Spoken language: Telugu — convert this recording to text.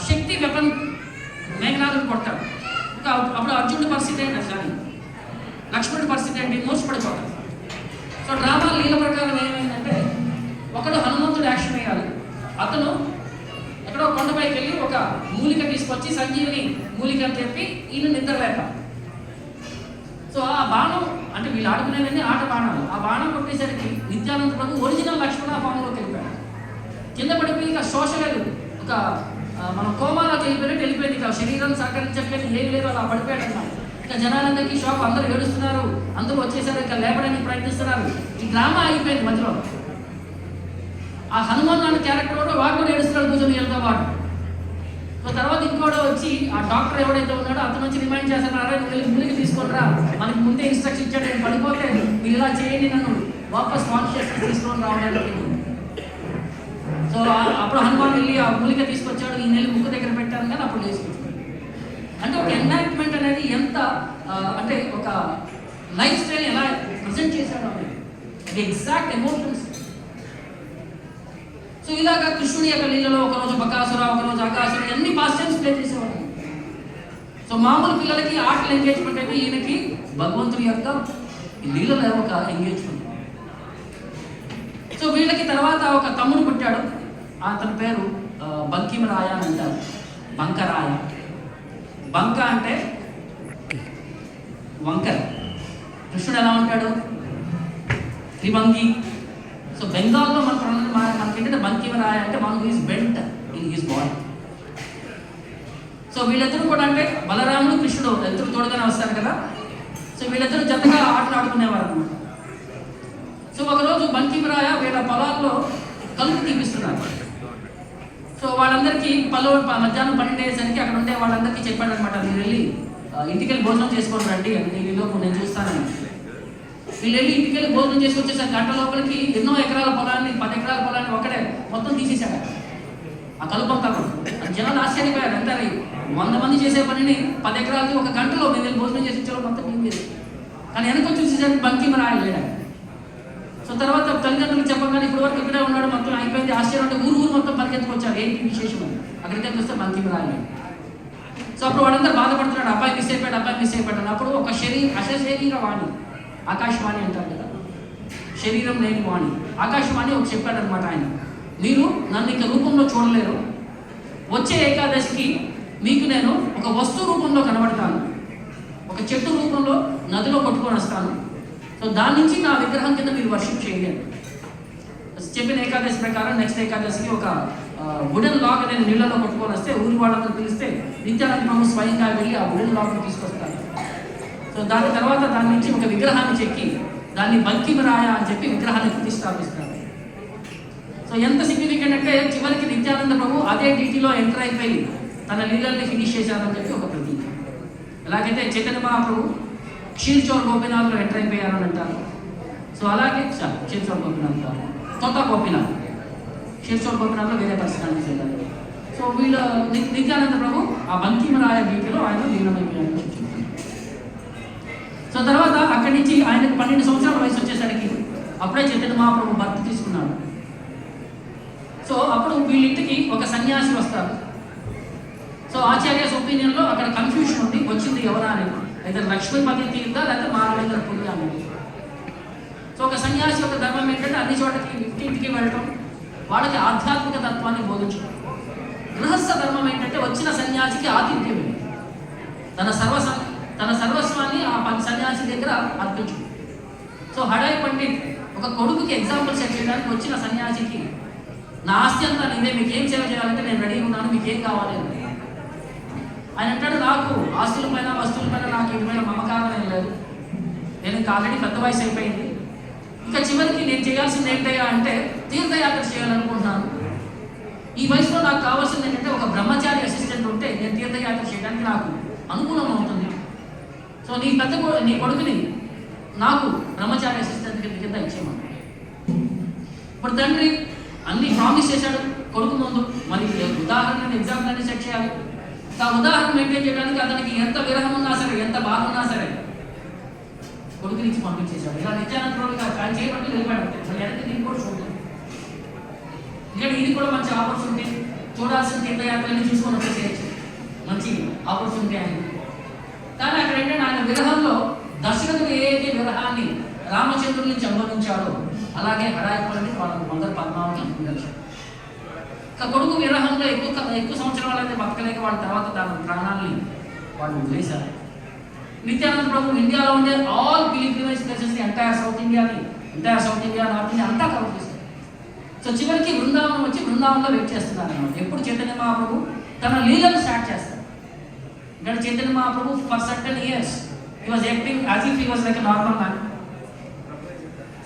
శక్తి వెపన్ మేఘనాథుడు కొడతాడు. ఇంకా అప్పుడు అర్జునుడి పరిస్థితి ఏంటి కానీ లక్ష్మణుడి పరిస్థితి ఏంటి, మోసపడిపోతాడు. సో డ్రామా లీల ప్రకారం ఏమైందంటే ఒకడు హనుమంతుడు యాక్షన్ వేయాలి. అతను ఎక్కడో కొండపైకి వెళ్ళి ఒక మూలిక తీసుకొచ్చి సంజీవిని మూలిక అని చెప్పి ఈయన నిద్రలేక. సో ఆ బాణం అంటే వీళ్ళు ఆడుకునేవన్నీ ఆట బాణాలు. ఆ బాణం కొట్టేసరికి నిత్యానంద ప్రభు ఒరిజినల్ లక్ష్మణ ఫామ్లోకి వెళ్ళిపోయాడు. కింద పడిపోయి ఇక శోషలేదు, ఒక మనం కోమాలోకి వెళ్ళిపోయింది. ఇక శరీరం సహకరించకపోయింది, ఏం లేదు, అలా పడిపోయాడు అన్నమాట. ఇక జనాలందరికీ షాక్, అందరూ ఏడుస్తున్నారు, అందరూ వచ్చేసారు, ఇక లేపడానికి ప్రయత్నిస్తున్నారు. ఈ డ్రామా అయిపోయింది మధ్యలో. ఆ హనుమాన్ అనే క్యారెక్టర్ కూడా వాడు కూడా ఏడుస్తున్నాడు కూర్చొని వెళ్తా వాడు. సో తర్వాత ఇంకోటి వచ్చి ఆ డాక్టర్ ఎవడైతే ఉన్నాడో అతను వచ్చి రిమైండ్ చేస్తున్నారా, వెళ్ళి ముందుకు తీసుకొనిరా, మనకి ముందే ఇన్స్ట్రక్షన్ ఇచ్చాడు, నేను పడిపోతే మీరు ఇలా చేయండి, నన్ను వాపస్ కాన్షియస్నెస్ తీసుకొని రావడానికి. సో అప్పుడు హనుమాన్ వెళ్ళి ఆ మూలిక తీసుకొచ్చాడు, ఈ నెల ముక్కు దగ్గర పెట్టాను కానీ అప్పుడు వేసుకొచ్చాడు. అంటే ఒక ఎన్లైట్మెంట్ అనేది ఎంత అంటే ఒక లైఫ్ స్టైల్ ఎలా ప్రజెంట్ చేశాడు అనేది ఎగ్జాక్ట్ ఎమోషన్స్. సో ఇలాగా కృష్ణుడి యొక్క లీలలో ఒకరోజు బకాసుర, ఒకరోజు ఆకాసుర, అన్ని పాస్ట్ టైమ్స్ ప్లే చేసేవాడు. సో మామూలు పిల్లలకి ఆటలు ఎంగేజ్మెంట్ అయితే ఈయనకి భగవంతుడి యొక్క లీలలో ఒక ఎంగేజ్మెంట్. సో వీళ్ళకి తర్వాత ఒక తమ్ముడు పుట్టాడు, అతని పేరు బంకిమరాయ అని అంటారు, బంకరాయ. బంక అంటే వంకర. కృష్ణుడు ఎలా ఉంటాడు, త్రిభంగి. సో బెంగాల్లో మనకేంటంటే బంకిమరాయ అంటే one who is bent in his body. So వీళ్ళిద్దరూ కూడా అంటే బలరాముడు కృష్ణుడు ఇద్దరు తోడుగానే వస్తారు కదా. సో వీళ్ళిద్దరూ జతగా ఆటలు ఆడుకునేవారు అనమాట. సో ఒకరోజు బంకిమరాయ వీళ్ళ పొలాల్లో కలుపు తీపిస్తున్నారు. సో వాళ్ళందరికీ మధ్యాహ్నం 12 అయ్యేసరికి అక్కడ ఉండే వాళ్ళందరికీ చెప్పాడు అనమాట, మీరు వెళ్ళి ఇంటికి వెళ్ళి భోజనం చేసుకొని రండి అని, నేను చూస్తానని. వీళ్ళు వెళ్ళి ఇంటికి వెళ్ళి భోజనం చేసుకొచ్చేసరికి గంట లోపలికి ఎన్నో ఎకరాల పొలాన్ని, 10 ఎకరాల పొలాన్ని ఒకడే మొత్తం తీసేశాడు ఆ కలుపు అంతా. జనాలు ఆశ్చర్యపోయారు, అంతా 100 మంది చేసే పనిని 10 ఎకరాలకి ఒక గంటలో మేము వెళ్ళి భోజనం చేసి ఇచ్చేవాళ్ళు మొత్తం ఏం లేదు. కానీ వెనక చూసేసరికి బంకిమరాయ లేడా. సో తర్వాత తల్లిదండ్రులు చెప్పగానే ఇప్పుడు వరకు ఇక్కడే ఉన్నాడు, మొత్తం అయిపోయింది. ఆశ్చర్యం అంటే ఊరు మొత్తం పరిగెత్తుకొచ్చారు, ఏంటి విశేషం అని. అక్కడికి వస్తే బంకిమరాయ. సో అప్పుడు వాడంతా బాధపడుతున్నాడు, అబ్బాయి మిస్ అయిపోయాడు. అప్పుడు ఒక అశరీర వాణి, ఆకాశవాణి అంటారు కదా, శరీరం లేని వాణి, ఆకాశవాణి ఒక చెప్పాడు అనమాట ఆయన, మీరు నన్ను ఇక రూపంలో చూడలేరు, వచ్చే ఏకాదశికి మీకు నేను ఒక వస్తువు రూపంలో కనబడతాను, ఒక చెట్టు రూపంలో నదిలో కొట్టుకొని వస్తాను. సో దాని నుంచి నా విగ్రహం కింద మీరు వర్షిప్ చేయలేదు. చెప్పిన ఏకాదశి ప్రకారం నెక్స్ట్ ఏకాదశికి ఒక వుడెన్ లాగ్ అనేది నీళ్ళలో కొట్టుకొని వస్తే ఊరి వాళ్ళందరూ పిలిస్తే నిత్యానంద ప్రభు స్వయంగా వెళ్ళి ఆ వుడెన్ లాగ్ని తీసుకొస్తారు. సో దాని తర్వాత దాని నుంచి ఒక విగ్రహాన్ని చెక్కి దాన్ని బంకిమరాయ అని చెప్పి విగ్రహాన్ని ప్రతిష్టాపిస్తారు. సో ఎంత సిగ్నిఫికెంట్ అంటే చివరికి నిత్యానంద ప్రభు అదే డీటీలో ఎంటర్ అయిపోయి తన లీలల్ని ఫినిష్ చేశారని చెప్పి ఒక ప్రతీక. ఎలాగైతే చైతన్య మహాప్రభు క్షీర్చోర్ గోపీనాథ్లో ఎంటర్ అయిపోయారని అంటారు. సో అలాగే క్షీర్చోర్ గోపీనాథ్ కాదు, కొత్త గోపీనాథ్. క్షీర్చోర్ గోపీనాథ్లో వేరే పర్సనాలిటీస్ వెళ్ళారు. సో వీళ్ళ నిత్యానంద ప్రభు ఆ బంకిమరాయ డీటీలో ఆయన లీనమైపోయారని చెప్తున్నారు. సో తర్వాత అక్కడి నుంచి ఆయనకు 12 సంవత్సరాల వయసు వచ్చేసరికి అప్పుడే చైతన్య మహాప్రభు భర్త తీసుకున్నాడు. సో అప్పుడు వీళ్ళింటికి ఒక సన్యాసి వస్తారు. సో ఆచార్యస్ ఒపీనియన్లో అక్కడ కన్ఫ్యూషన్ ఉంది, వచ్చింది ఎవరా అనేది, అయితే లక్ష్మీపతి తీర్థా లేకపోతే మానవేంద్ర పురి అనేది. సో ఒక సన్యాసి యొక్క ధర్మం ఏంటంటే అన్ని చోటకి ఇంటికి వెళ్ళటం, వాళ్ళకి ఆధ్యాత్మిక తత్వాన్ని బోధించడం. గృహస్థ ధర్మం ఏంటంటే వచ్చిన సన్యాసికి ఆతిథ్యం, తన సర్వస్వాన్ని ఆ సన్యాసి దగ్గర అర్పించు. సో హడాయి పండిత్ ఒక కొడుకుకి ఎగ్జాంపుల్ సెట్ చేయడానికి వచ్చిన సన్యాసికి, నా ఆస్తి అంతా నీదే, మీకు ఏం సేవ చేయాలంటే నేను రెడీ ఉన్నాను, మీకు ఏం కావాలి అని ఆయన అంటాడు, నాకు ఆస్తులపైన వస్తువులపైన నాకు ఇటుపైన మమకారం ఏం లేదు, నేను ఇంకా ఆల్రెడీ పెద్ద వయసు అయిపోయింది, ఇంకా చివరికి నేను చేయాల్సింది ఏంటయ్యా అంటే తీర్థయాత్ర చేయాలనుకుంటున్నాను. ఈ వయసులో నాకు కావాల్సింది ఏంటంటే ఒక బ్రహ్మచారి అసిస్టెంట్ ఉంటే నేను తీర్థయాత్ర చేయడానికి నాకు అనుకూలం అవుతుంది. సో నీ కొడుకుని నాకు బ్రహ్మచారి అసిస్టెంట్ కింద ఇచ్చేయమని. ఇప్పుడు తండ్రి అన్ని ప్రామిస్ చేశాడు కొడుకు ముందు, మరి ఉదాహరణ ఎగ్జాంపుల్ అన్ని సెట్ చేయాలి. ఆ ఉదాహరణ మెయింటైన్ చేయడానికి అతనికి ఎంత విరహం ఉన్నా సరే, ఎంత బాధ ఉన్నా సరే కొడుకు నుంచి పంపించేశాడు. ఇలా నిత్యానంద ప్రభు ఆయన చేయబట్టి వెళ్ళిపోయాడు. వెనక్కి దీన్ని కూడా చూడండి, ఎందుకంటే ఇది కూడా మంచి ఆపర్చునిటీ. చూడాల్సిన తీర్థయాత్రల్ని చూసుకొని వచ్చేసేయచ్చు, మంచి ఆపర్చునిటీ ఆయన. కానీ అక్కడ ఏంటంటే ఆయన విరహంలో దశరథుడు ఏదైతే విరహాన్ని రామచంద్రుడి నుంచి అనుభవించాడో అలాగే హడాయిపోయింది వాళ్ళ మదర్ పద్మావతి అనుభవించాడు. కొడుకు విరహంలో ఎక్కువ సంవత్సరాలు అయితే బతకలేక వాళ్ళ తర్వాత దాని ప్రాణాలని వాళ్ళు వదిలేశారు. నిత్యానంద ప్రభు ఇండియాలో ఉండే all pilgrimage places entire south India, north India అంతా కవర్ చేశారు. సో చివరికి బృందావనం వచ్చి బృందావనంలో వెయిట్ చేస్తున్నారు అన్నమాట. ఎప్పుడు చైతన్య మహాప్రభు తన లీలను స్టార్ట్ చేస్తారు. ఇక్కడ Chaitanya Mahaprabhu for certain years he was acting as if he was like a normal man.